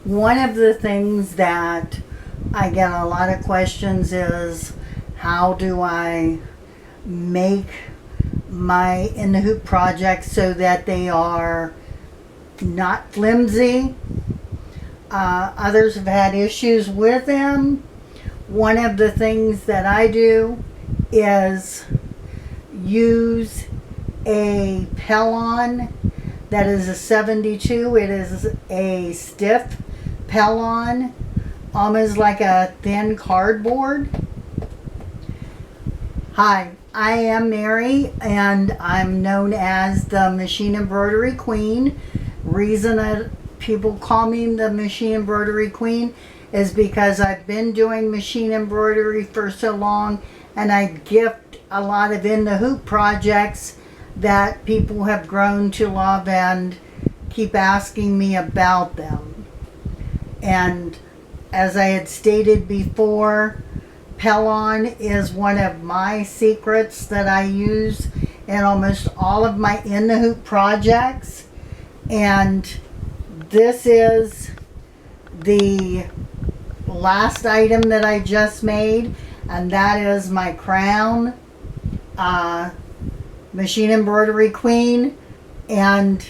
One of the things that I get a lot of questions is, how do I make my In The Hoop projects so that they are not flimsy? Others have had issues with them. One of the things that I do is use a Pellon that is a 72. It is a stiff Pellon, almost like a thin cardboard. Hi, I am Mary, and I'm known as the Machine Embroidery Queen. Reason that people call me the Machine Embroidery Queen is because I've been doing machine embroidery for so long, and I gift a lot of In The Hoop projects that people have grown to love and keep asking me about them. And as I had stated before, Pellon is one of my secrets that I use in almost all of my In The Hoop projects. And this is the last item that I just made, and that is my crown, Machine Embroidery Queen. And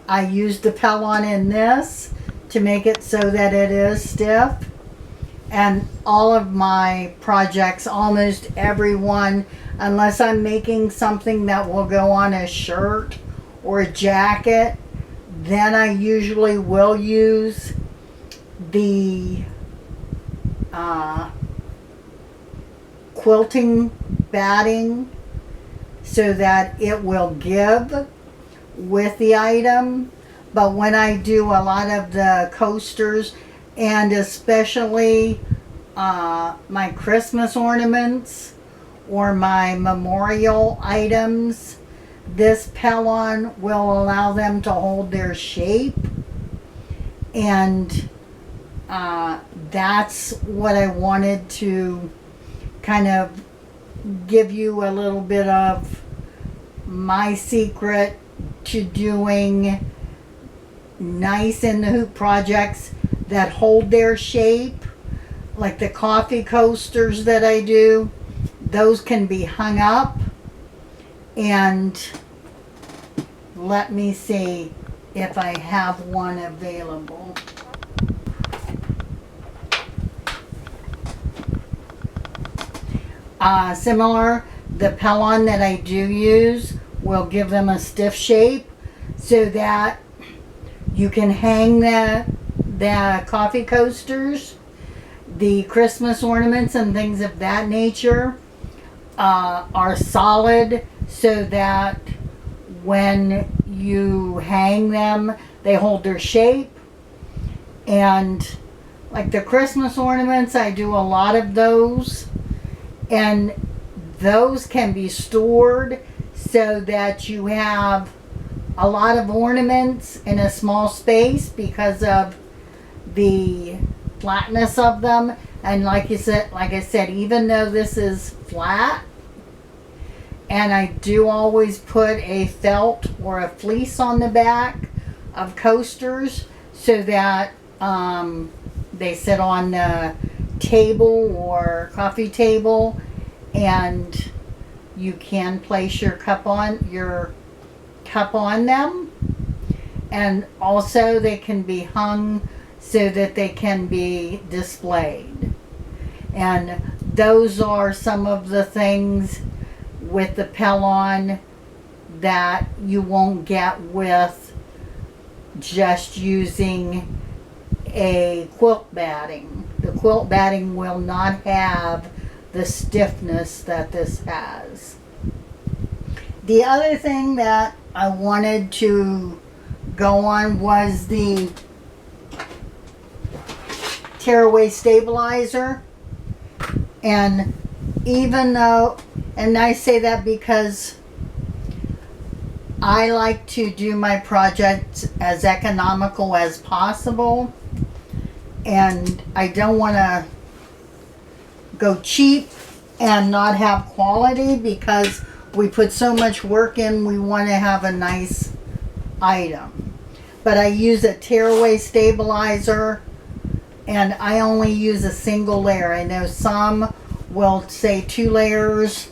I used the Pellon in this to make it so that it is stiff. And all of my projects, almost every one, unless I'm making something that will go on a shirt or a jacket, then I usually will use the quilting batting so that it will give with the item. But when I do a lot of the coasters, and especially my Christmas ornaments or my memorial items, this Pellon will allow them to hold their shape. And that's what I wanted to kind of give you a little bit of my secret to doing nice In The Hoop projects that hold their shape. Like the coffee coasters that I do, those can be hung up. And let me see if I have one available. Similar, the Pellon that I do use will give them a stiff shape so that you can hang the coffee coasters, the Christmas ornaments and things of that nature are solid, so that when you hang them, they hold their shape. And like the Christmas ornaments, I do a lot of those, and those can be stored so that you have a lot of ornaments in a small space because of the flatness of them. And like I said, even though this is flat, and I do always put a felt or a fleece on the back of coasters so that they sit on the table or coffee table, and you can place your cup on them. And also they can be hung so that they can be displayed. And those are some of the things with the Pellon that you won't get with just using a quilt batting. The quilt batting will not have the stiffness that this has. The other thing that I wanted to go on was the tearaway stabilizer. And even though, and I say that because I like to do my projects as economical as possible, and I don't want to go cheap and not have quality, because we put so much work in, we want to have a nice item. But I use a tearaway stabilizer and I only use a single layer. I know some will say 2 layers,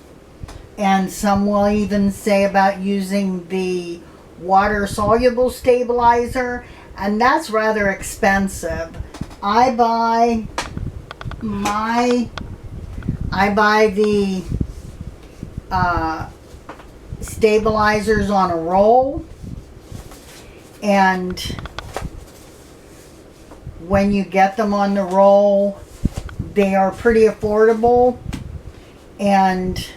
and some will even say about using the water soluble stabilizer, and that's rather expensive. I buy the stabilizers on a roll, and when you get them on the roll, they are pretty affordable. And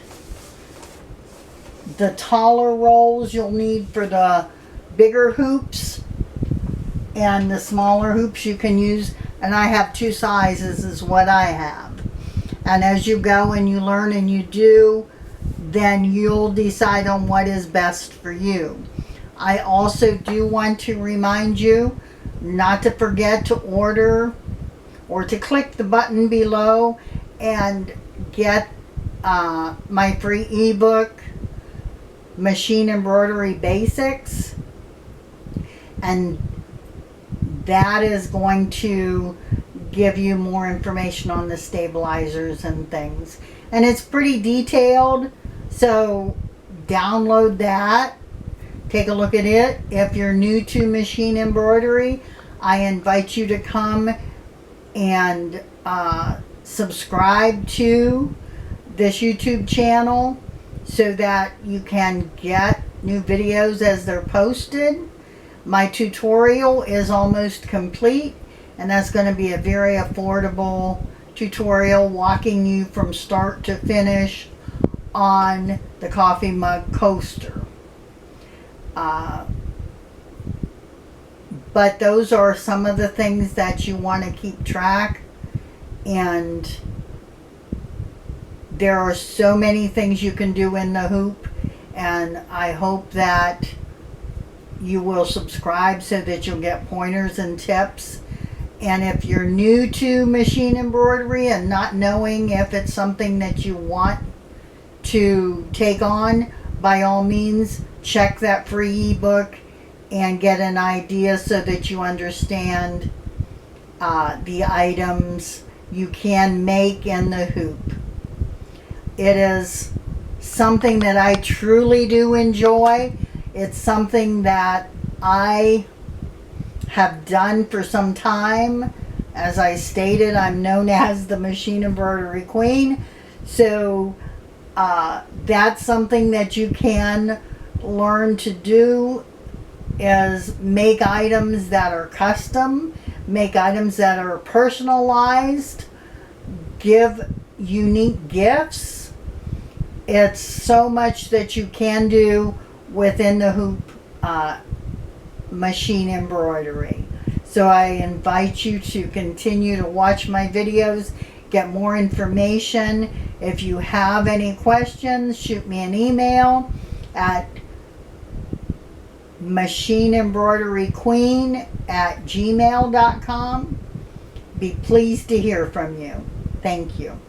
the taller rolls you'll need for the bigger hoops, and the smaller hoops you can use, and I have 2 sizes is what I have. And as you go and you learn and you do, then you'll decide on what is best for you. I also do want to remind you not to forget to order or to click the button below and get my free ebook, Machine Embroidery Basics. And that is going to give you more information on the stabilizers and things. And it's pretty detailed, so download that. Take a look at it. If you're new to machine embroidery, I invite you to come and subscribe to this YouTube channel so that you can get new videos as they're posted. My tutorial is almost complete, and that's going to be a very affordable tutorial walking you from start to finish on the coffee mug coaster. But those are some of the things that you want to keep track, and there are so many things you can do in the hoop, and I hope that you will subscribe so that you'll get pointers and tips. And if you're new to machine embroidery and not knowing if it's something that you want to take on, by all means check that free ebook and get an idea so that you understand the items you can make in the hoop. It is something that I truly do enjoy. It's something that I have done for some time. As I stated, I'm known as the Machine Embroidery Queen. So that's something that you can learn to do, is make items that are custom, make items that are personalized, give unique gifts. It's so much that you can do within the hoop machine embroidery. So I invite you to continue to watch my videos, get more information. If you have any questions, shoot me an email at machineembroideryqueen@gmail.com. Be pleased to hear from you. Thank you.